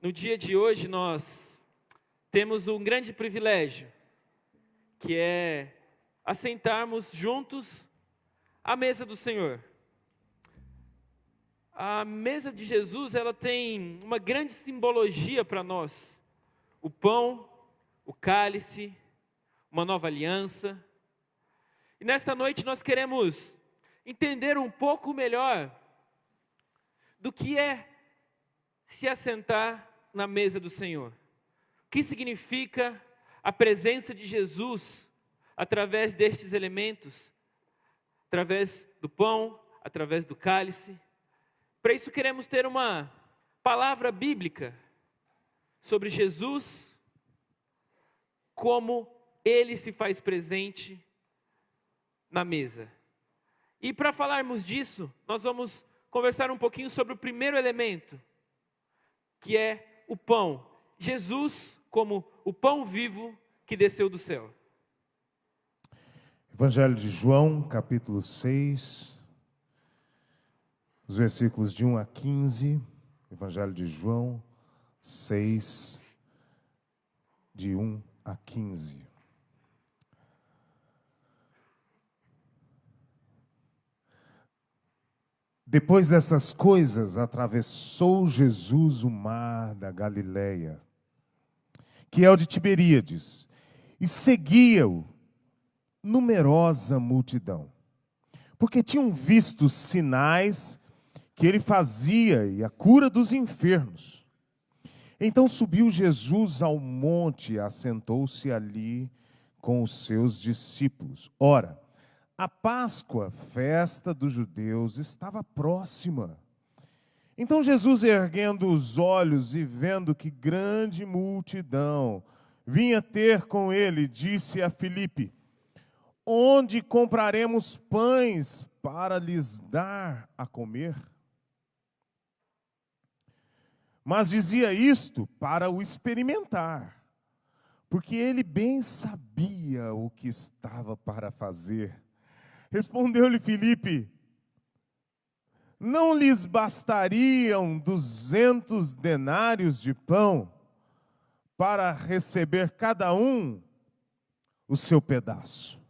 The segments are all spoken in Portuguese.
No dia de hoje nós temos um grande privilégio, que é assentarmos juntos à mesa do Senhor. A mesa de Jesus, ela tem uma grande simbologia para nós. O pão, o cálice, uma nova aliança. E nesta noite nós queremos entender um pouco melhor do que é se assentar na mesa do Senhor. O que significa a presença de Jesus através destes elementos, através do pão, através do cálice. Para isso queremos ter uma palavra bíblica sobre Jesus, como Ele se faz presente na mesa. E para falarmos disso, nós vamos conversar um pouquinho sobre o primeiro elemento, que é o pão. Jesus como o pão vivo que desceu do céu. Evangelho de João, capítulo 6, os versículos de 1 a 15. Evangelho de João 6, de 1 a 15. Depois dessas coisas, atravessou Jesus o mar da Galileia, que é o de Tiberíades, e seguia-o numerosa multidão, porque tinham visto os sinais que ele fazia e a cura dos enfermos. Então subiu Jesus ao monte e assentou-se ali com os seus discípulos. Ora, a Páscoa, festa dos judeus, estava próxima. Então Jesus, erguendo os olhos e vendo que grande multidão vinha ter com ele, disse a Filipe: onde compraremos pães para lhes dar a comer? Mas dizia isto para o experimentar, porque ele bem sabia o que estava para fazer. Respondeu-lhe Filipe: não lhes bastariam 200 denários de pão para receber cada um o seu pedaço?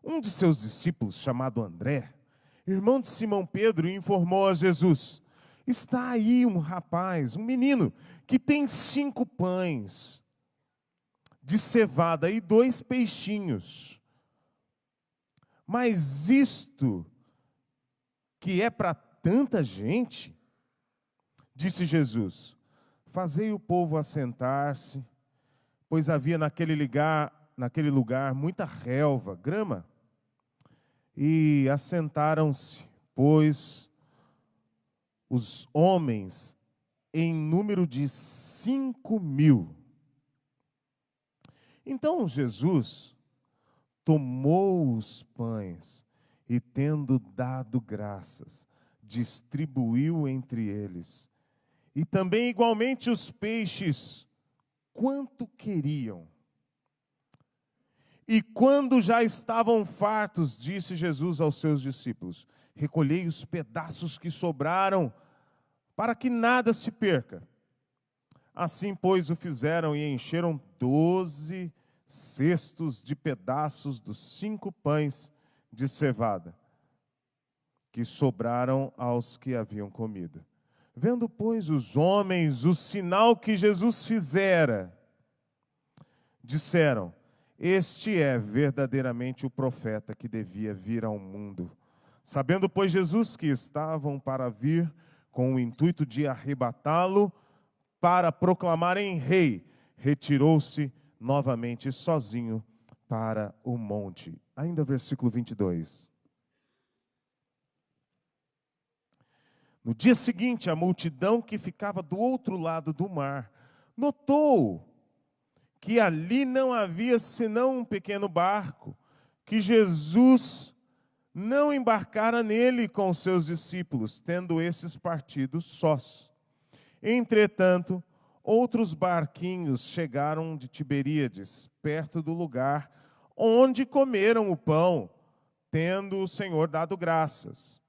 Um de seus discípulos, chamado André, irmão de Simão Pedro, informou a Jesus: está aí um rapaz, um menino, que tem 5 pães de cevada e 2 peixinhos. Mas isto que é para tanta gente? Disse Jesus: fazei o povo assentar-se, pois havia naquele lugar muita relva, grama. E assentaram-se, pois, os homens em número de 5.000. Então Jesus tomou os pães e, tendo dado graças, distribuiu entre eles. E também igualmente os peixes, quanto queriam. E quando já estavam fartos, disse Jesus aos seus discípulos: recolhei os pedaços que sobraram, para que nada se perca. Assim, pois, o fizeram e encheram 12 cestos de pedaços dos 5 pães de cevada, que sobraram aos que haviam comido. Vendo, pois, os homens o sinal que Jesus fizera, disseram: este é verdadeiramente o profeta que devia vir ao mundo. Sabendo, pois, Jesus que estavam para vir, com o intuito de arrebatá-lo, para proclamarem rei, retirou-se novamente sozinho para o monte. Ainda versículo 22. No dia seguinte, a multidão que ficava do outro lado do mar notou que ali não havia senão um pequeno barco, que Jesus não embarcara nele com os seus discípulos, tendo esses partido sós. Entretanto, outros barquinhos chegaram de Tiberíades, perto do lugar onde comeram o pão, tendo o Senhor dado graças.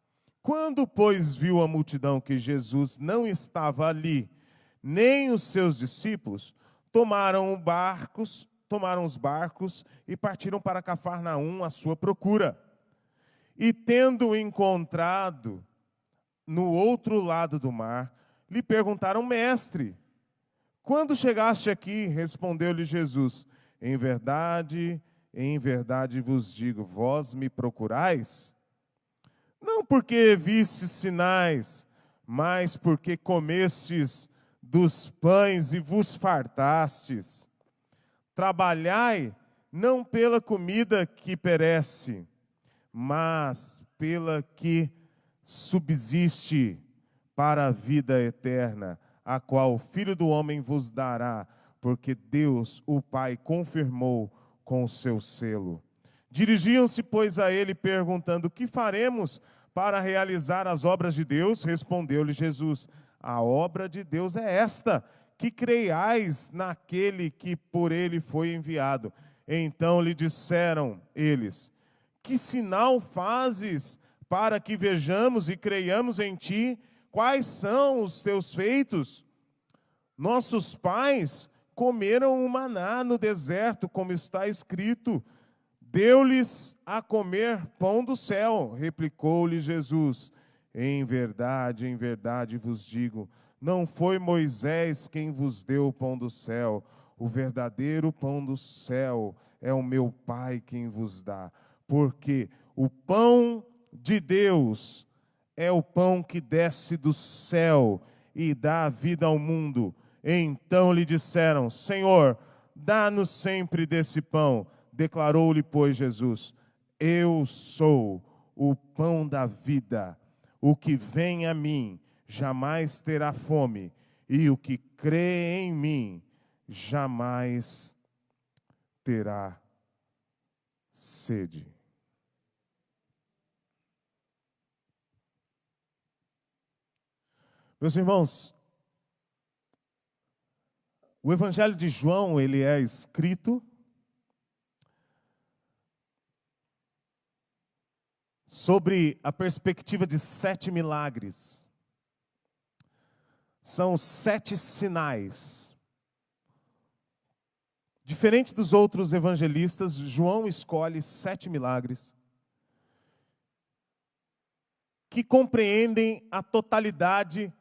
Quando, pois, viu a multidão que Jesus não estava ali, nem os seus discípulos tomaram os barcos e partiram para Cafarnaum à sua procura. E tendo encontrado no outro lado do mar, lhe perguntaram: Mestre, quando chegaste aqui? Respondeu-lhe Jesus: em verdade vos digo, vós me procurais, não porque vistes sinais, mas porque comestes dos pães e vos fartastes. Trabalhai não pela comida que perece, mas pela que subsiste para a vida eterna, a qual o Filho do Homem vos dará, porque Deus, o Pai, confirmou com o seu selo. Dirigiam-se, pois, a ele, perguntando: que faremos para realizar as obras de Deus? Respondeu-lhe Jesus: a obra de Deus é esta, que creiais naquele que por ele foi enviado. Então lhe disseram eles: que sinal fazes para que vejamos e creiamos em ti? Quais são os teus feitos? Nossos pais comeram o maná no deserto, como está escrito: deu-lhes a comer pão do céu. Replicou-lhe Jesus: em verdade vos digo, não foi Moisés quem vos deu o pão do céu. O verdadeiro pão do céu é o meu Pai quem vos dá. Porque o pão de Deus é o pão que desce do céu e dá a vida ao mundo. Então lhe disseram: Senhor, dá-nos sempre desse pão. Declarou-lhe, pois, Jesus: eu sou o pão da vida. O que vem a mim jamais terá fome, e o que crê em mim jamais terá sede. Meus irmãos, o Evangelho de João, ele é escrito sobre a perspectiva de 7 milagres. São 7 sinais. Diferente dos outros evangelistas, João escolhe 7 milagres que compreendem a totalidade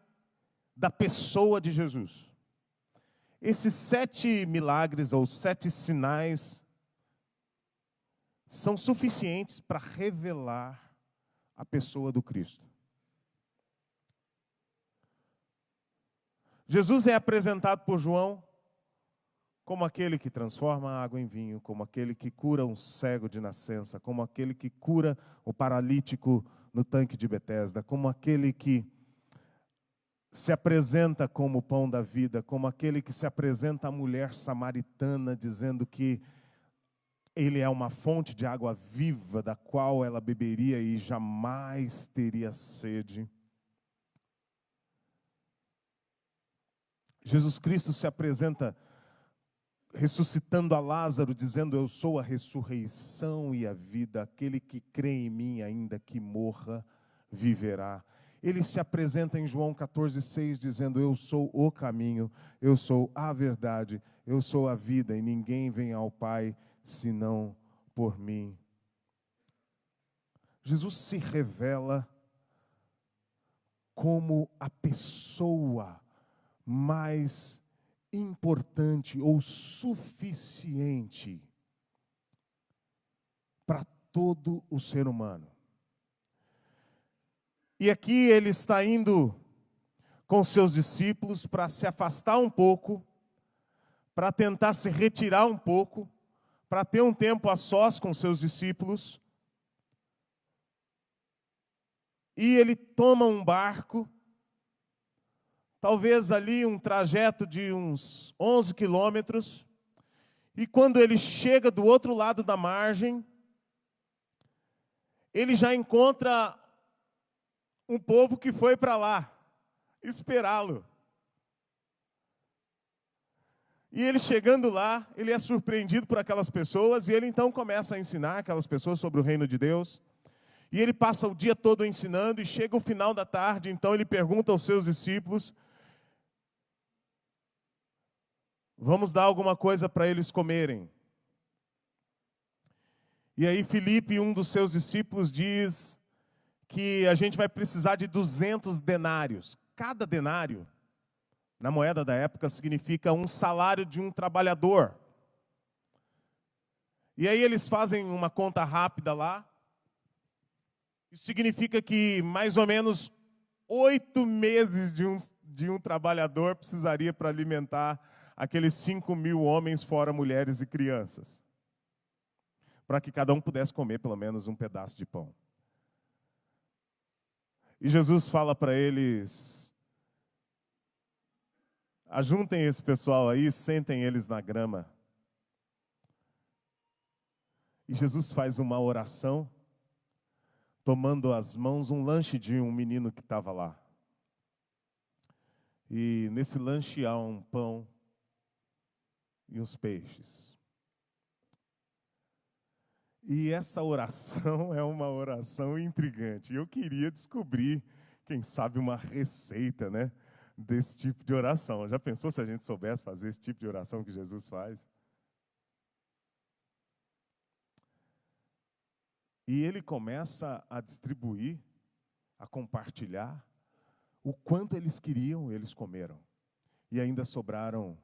da pessoa de Jesus. Esses 7 milagres ou 7 sinais são suficientes para revelar a pessoa do Cristo. Jesus é apresentado por João como aquele que transforma a água em vinho, como aquele que cura um cego de nascença, como aquele que cura o paralítico no tanque de Betesda, como aquele que se apresenta como o pão da vida, como aquele que se apresenta à mulher samaritana, dizendo que ele é uma fonte de água viva, da qual ela beberia e jamais teria sede. Jesus Cristo se apresenta ressuscitando a Lázaro, dizendo: eu sou a ressurreição e a vida, aquele que crê em mim, ainda que morra, viverá. Ele se apresenta em João 14,6, dizendo: eu sou o caminho, eu sou a verdade, eu sou a vida, e ninguém vem ao Pai senão por mim. Jesus se revela como a pessoa mais importante ou suficiente para todo o ser humano. E aqui ele está indo com seus discípulos para se afastar um pouco, para tentar se retirar um pouco, para ter um tempo a sós com seus discípulos. E ele toma um barco, talvez ali um trajeto de uns 11 quilômetros, e quando ele chega do outro lado da margem, ele já encontra um povo que foi para lá esperá-lo. E ele chegando lá, ele é surpreendido por aquelas pessoas, e ele então começa a ensinar aquelas pessoas sobre o reino de Deus. E ele passa o dia todo ensinando, e chega o final da tarde, então ele pergunta aos seus discípulos: Vamos dar alguma coisa para eles comerem. E aí Filipe, um dos seus discípulos, diz que a gente vai precisar de 200 denários. Cada denário, na moeda da época, significa um salário de um trabalhador. E aí eles fazem uma conta rápida lá. Isso significa que mais ou menos 8 meses de um trabalhador precisaria para alimentar aqueles 5.000 homens, fora mulheres e crianças. Para que cada um pudesse comer pelo menos um pedaço de pão. E Jesus fala para eles: ajuntem esse pessoal aí, sentem eles na grama. E Jesus faz uma oração, tomando as mãos um lanche de um menino que estava lá. E nesse lanche há um pão e uns peixes. E essa oração é uma oração intrigante. Eu queria descobrir, quem sabe, uma receita, né, desse tipo de oração. Já pensou se a gente soubesse fazer esse tipo de oração que Jesus faz? E ele começa a distribuir, a compartilhar. O quanto eles queriam, eles comeram. E ainda sobraram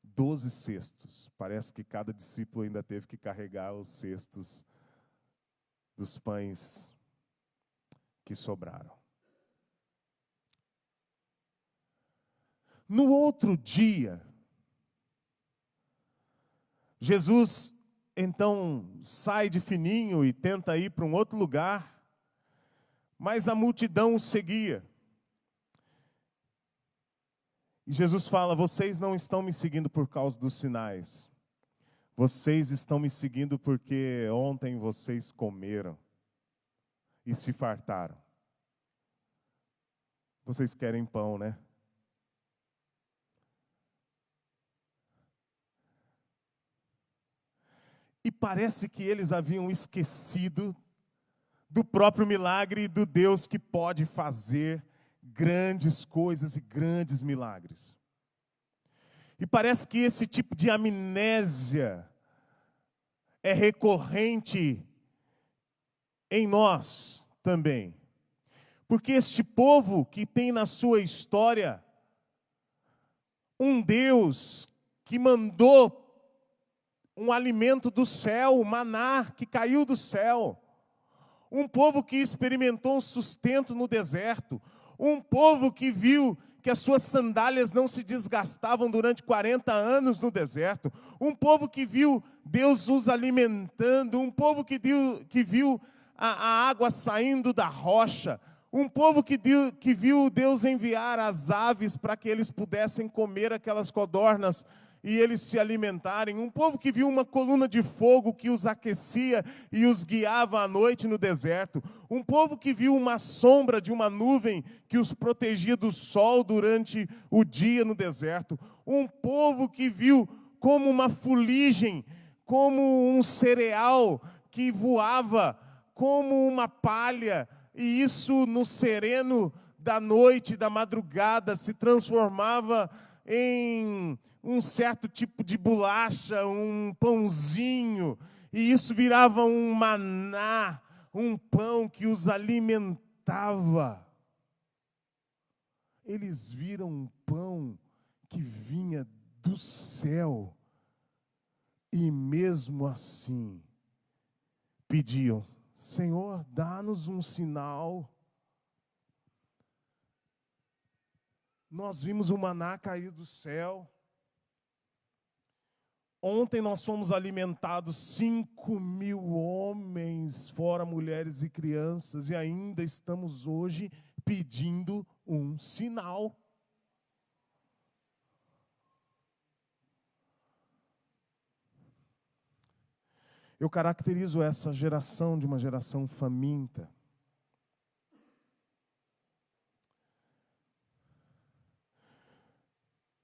12 cestos. Parece que cada discípulo ainda teve que carregar os cestos dos pães que sobraram. No outro dia, Jesus então sai de fininho e tenta ir para um outro lugar, mas a multidão o seguia. E Jesus fala: vocês não estão me seguindo por causa dos sinais. Vocês estão me seguindo porque ontem vocês comeram e se fartaram. Vocês querem pão, né? E parece que eles haviam esquecido do próprio milagre e do Deus que pode fazer grandes coisas e grandes milagres. E parece que esse tipo de amnésia é recorrente em nós também. Porque este povo que tem na sua história um Deus que mandou um alimento do céu, o maná que caiu do céu. Um povo que experimentou um sustento no deserto. Um povo que viu que as suas sandálias não se desgastavam durante 40 anos no deserto. Um povo que viu Deus os alimentando. Um povo que viu a água saindo da rocha. Um povo que viu Deus enviar as aves para que eles pudessem comer aquelas codornas e eles se alimentarem. Um povo que viu uma coluna de fogo que os aquecia e os guiava à noite no deserto. Um povo que viu uma sombra de uma nuvem que os protegia do sol durante o dia no deserto. Um povo que viu como uma fuligem, como um cereal que voava, como uma palha, e isso no sereno da noite, da madrugada, se transformava em um certo tipo de bolacha, um pãozinho, e isso virava um maná, um pão que os alimentava. Eles viram um pão que vinha do céu, e mesmo assim pediam: Senhor, dá-nos um sinal. Nós vimos o maná cair do céu. Ontem nós fomos alimentados 5.000 homens, fora mulheres e crianças, e ainda estamos hoje pedindo um sinal. Eu caracterizo essa geração de uma geração faminta.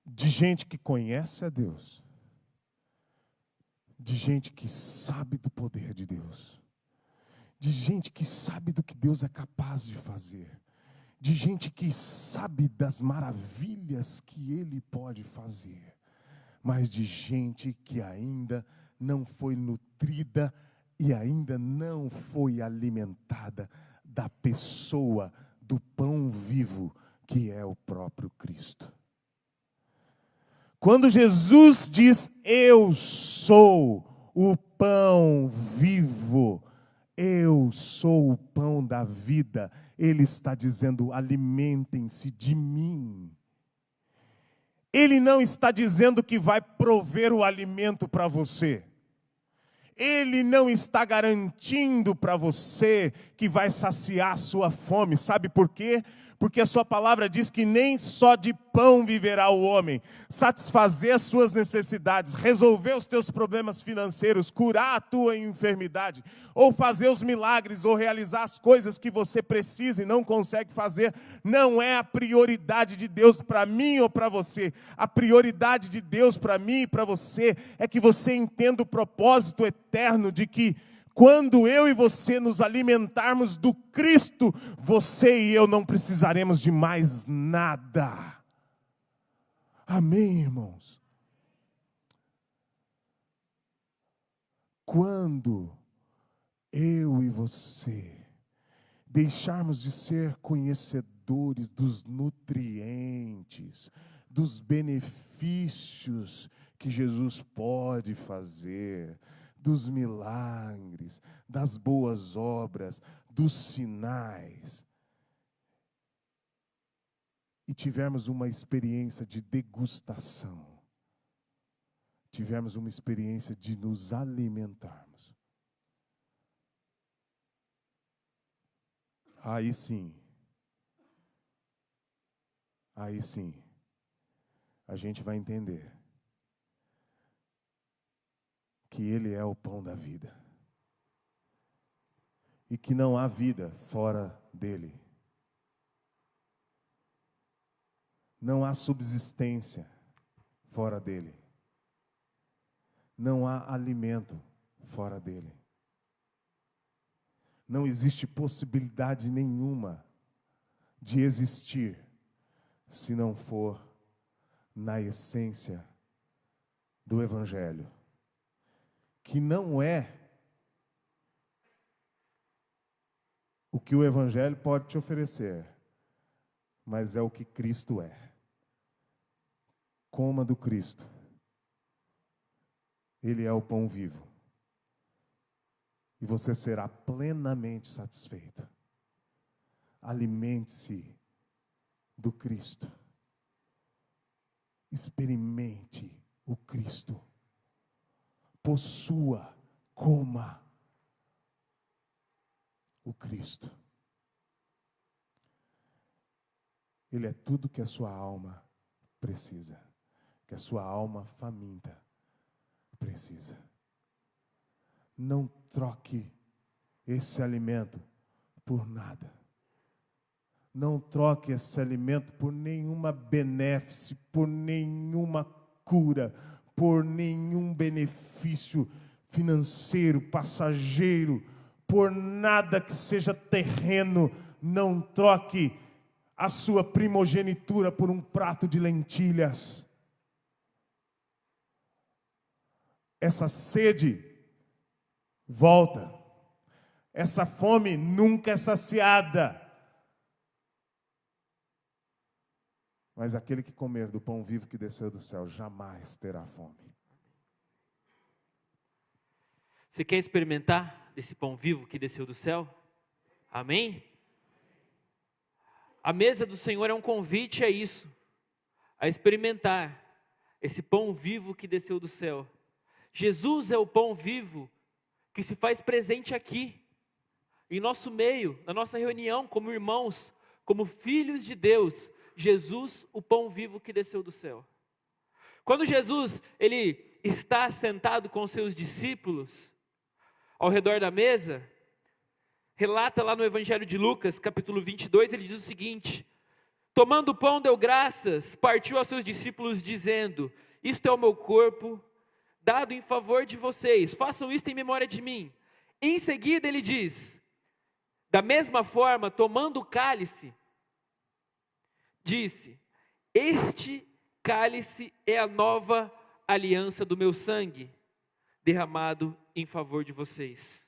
De gente que conhece a Deus. De gente que sabe do poder de Deus. De gente que sabe do que Deus é capaz de fazer. De gente que sabe das maravilhas que Ele pode fazer. mas de gente que ainda não foi nutrida e ainda não foi alimentada da pessoa, do pão vivo, que é o próprio Cristo. Quando Jesus diz, eu sou o pão vivo, eu sou o pão da vida, Ele está dizendo, alimentem-se de mim. Ele não está dizendo que vai prover o alimento para você. Ele não está garantindo para você que vai saciar a sua fome. Sabe por quê? Porque a sua palavra diz que nem só de pão viverá o homem. Satisfazer as suas necessidades, resolver os teus problemas financeiros, curar a tua enfermidade, ou fazer os milagres, ou realizar as coisas que você precisa e não consegue fazer, não é a prioridade de Deus para mim ou para você. A prioridade de Deus para mim e para você é que você entenda o propósito eterno de que quando eu e você nos alimentarmos do Cristo, você e eu não precisaremos de mais nada. Amém, irmãos? Quando eu e você deixarmos de ser conhecedores dos nutrientes, dos benefícios que Jesus pode fazer, dos milagres, das boas obras, dos sinais, e tivermos uma experiência de degustação, tivermos uma experiência de nos alimentarmos, aí sim, a gente vai entender que Ele é o pão da vida. E que não há vida fora dEle. Não há subsistência fora dEle. Não há alimento fora dEle. Não existe possibilidade nenhuma de existir se não for na essência do Evangelho. Que não é o que o Evangelho pode te oferecer, mas é o que Cristo é. Coma do Cristo. Ele é o pão vivo. E você será plenamente satisfeito. Alimente-se do Cristo. Experimente o Cristo. Possua, coma o Cristo. Ele é tudo que a sua alma precisa, que a sua alma faminta precisa. Não troque esse alimento por nada. Não troque esse alimento por nenhuma benéfice, por nenhuma cura, por nenhum benefício financeiro, passageiro, por nada que seja terreno. Não troque a sua primogenitura por um prato de lentilhas. Essa sede volta. Essa fome nunca é saciada. Mas aquele que comer do pão vivo que desceu do céu jamais terá fome. Você quer experimentar desse pão vivo que desceu do céu? Amém? A mesa do Senhor é um convite a isso, a experimentar esse pão vivo que desceu do céu. Jesus é o pão vivo que se faz presente aqui, em nosso meio, na nossa reunião, como irmãos, como filhos de Deus. Jesus, o pão vivo que desceu do céu. Quando Jesus, ele está sentado com seus discípulos, ao redor da mesa, relata lá no Evangelho de Lucas, capítulo 22, ele diz o seguinte: tomando o pão, deu graças, partiu aos seus discípulos, dizendo: isto é o meu corpo, dado em favor de vocês, façam isto em memória de mim. Em seguida ele diz, da mesma forma, tomando o cálice, disse: este cálice é a nova aliança do meu sangue, derramado em favor de vocês.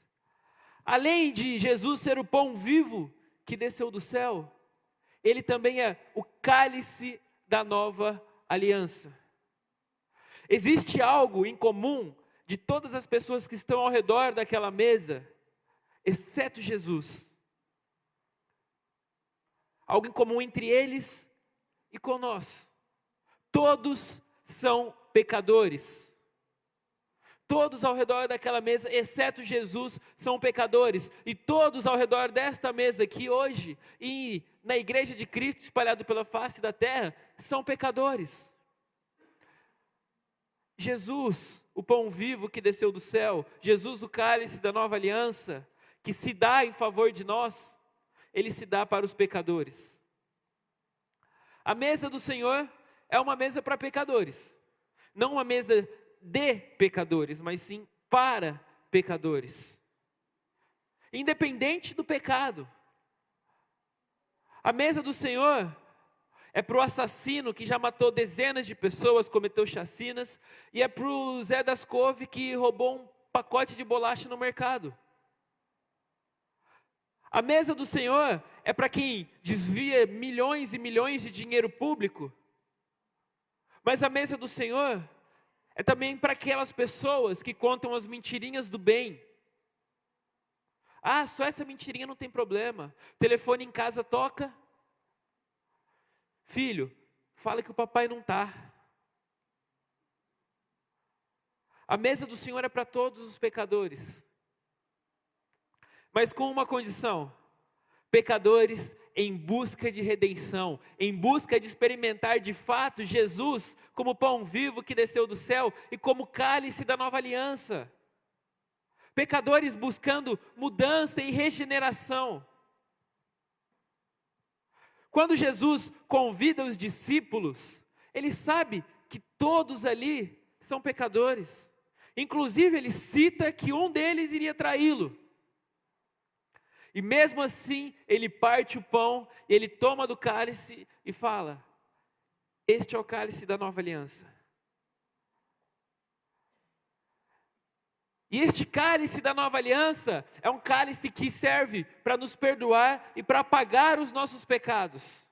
Além de Jesus ser o pão vivo que desceu do céu, ele também é o cálice da nova aliança. Existe algo em comum de todas as pessoas que estão ao redor daquela mesa, exceto Jesus. Algo em comum entre eles e com nós. Todos são pecadores. Todos ao redor daquela mesa, exceto Jesus, são pecadores. E todos ao redor desta mesa aqui hoje, e na igreja de Cristo espalhado pela face da terra, são pecadores. Jesus, o pão vivo que desceu do céu, Jesus, o cálice da nova aliança, que se dá em favor de nós, ele se dá para os pecadores. A mesa do Senhor é uma mesa para pecadores, não uma mesa de pecadores, mas sim para pecadores. Independente do pecado. A mesa do Senhor é para o assassino que já matou dezenas de pessoas, cometeu chacinas, e é para o Zé das Couve que roubou um pacote de bolacha no mercado. A mesa do Senhor é para quem desvia milhões e milhões de dinheiro público, mas a mesa do Senhor é também para aquelas pessoas que contam as mentirinhas do bem. Ah, só essa mentirinha não tem problema. Telefone em casa toca. Filho, fala que o papai não está. A mesa do Senhor é para todos os pecadores. Mas com uma condição: pecadores em busca de redenção, em busca de experimentar de fato Jesus como pão vivo que desceu do céu e como cálice da nova aliança. Pecadores buscando mudança e regeneração. Quando Jesus convida os discípulos, ele sabe que todos ali são pecadores. Inclusive ele cita que um deles iria traí-lo. E mesmo assim, ele parte o pão, ele toma do cálice e fala: este é o cálice da nova aliança. E este cálice da nova aliança é um cálice que serve para nos perdoar e para apagar os nossos pecados.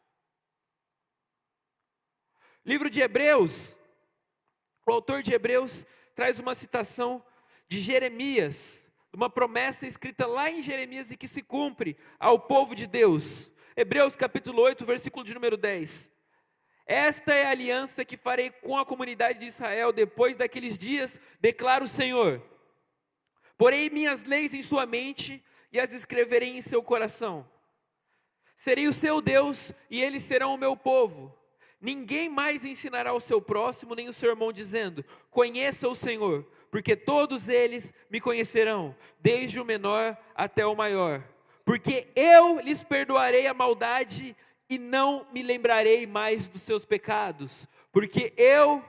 Livro de Hebreus, o autor de Hebreus traz uma citação de Jeremias, uma promessa escrita lá em Jeremias e que se cumpre ao povo de Deus. Hebreus capítulo 8, versículo de número 10. Esta é a aliança que farei com a comunidade de Israel depois daqueles dias, declara o Senhor. Porei minhas leis em sua mente e as escreverei em seu coração. Serei o seu Deus e eles serão o meu povo. Ninguém mais ensinará ao seu próximo nem o seu irmão dizendo: conheça o Senhor, porque todos eles me conhecerão, desde o menor até o maior. Porque eu lhes perdoarei a maldade e não me lembrarei mais dos seus pecados. Porque eu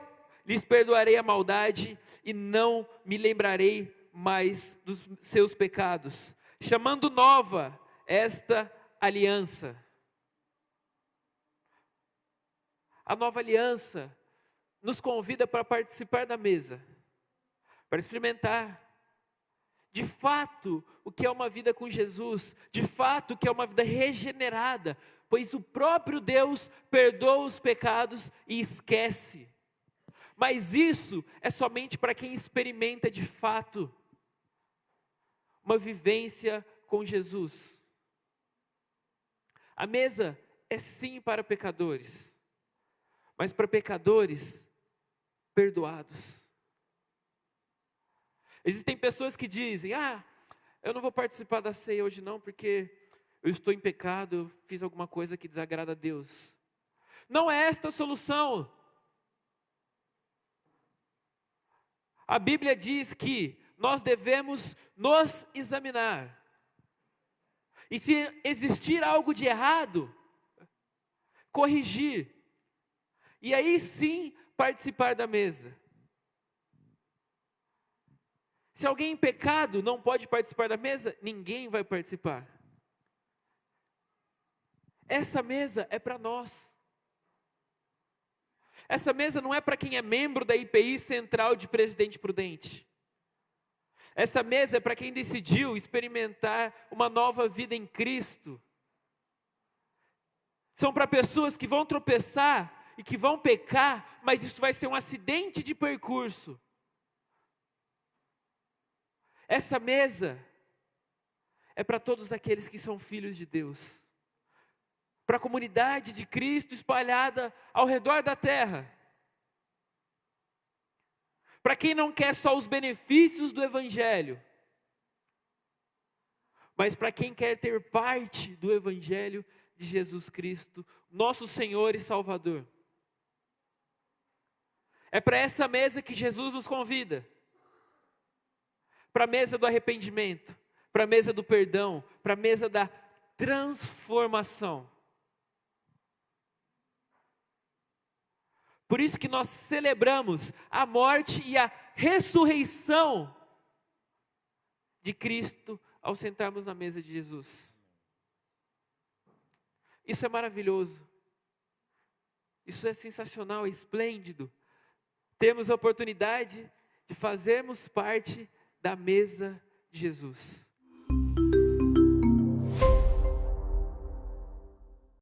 lhes perdoarei a maldade e não me lembrarei mais dos seus pecados, chamando nova esta aliança. A nova aliança nos convida para participar da mesa, para experimentar de fato o que é uma vida com Jesus, de fato o que é uma vida regenerada, pois o próprio Deus perdoa os pecados e esquece. Mas isso é somente para quem experimenta de fato uma vivência com Jesus. A mesa é sim para pecadores, mas para pecadores perdoados. Existem pessoas que dizem: eu não vou participar da ceia hoje não, porque eu estou em pecado, eu fiz alguma coisa que desagrada a Deus. Não é esta a solução. A Bíblia diz que nós devemos nos examinar. E se existir algo de errado, corrigir. E aí sim participar da mesa. Se alguém em pecado não pode participar da mesa, ninguém vai participar. Essa mesa é para nós. Essa mesa não é para quem é membro da IPI Central de Presidente Prudente. Essa mesa é para quem decidiu experimentar uma nova vida em Cristo. São para pessoas que vão tropeçar e que vão pecar, mas isso vai ser um acidente de percurso. Essa mesa é para todos aqueles que são filhos de Deus. Para a comunidade de Cristo espalhada ao redor da terra. Para quem não quer só os benefícios do Evangelho, mas para quem quer ter parte do Evangelho de Jesus Cristo, nosso Senhor e Salvador. É para essa mesa que Jesus nos convida. Para a mesa do arrependimento, para a mesa do perdão, para a mesa da transformação. Por isso que nós celebramos a morte e a ressurreição de Cristo ao sentarmos na mesa de Jesus. Isso é maravilhoso. Isso é sensacional, é esplêndido. Temos a oportunidade de fazermos parte da mesa de Jesus.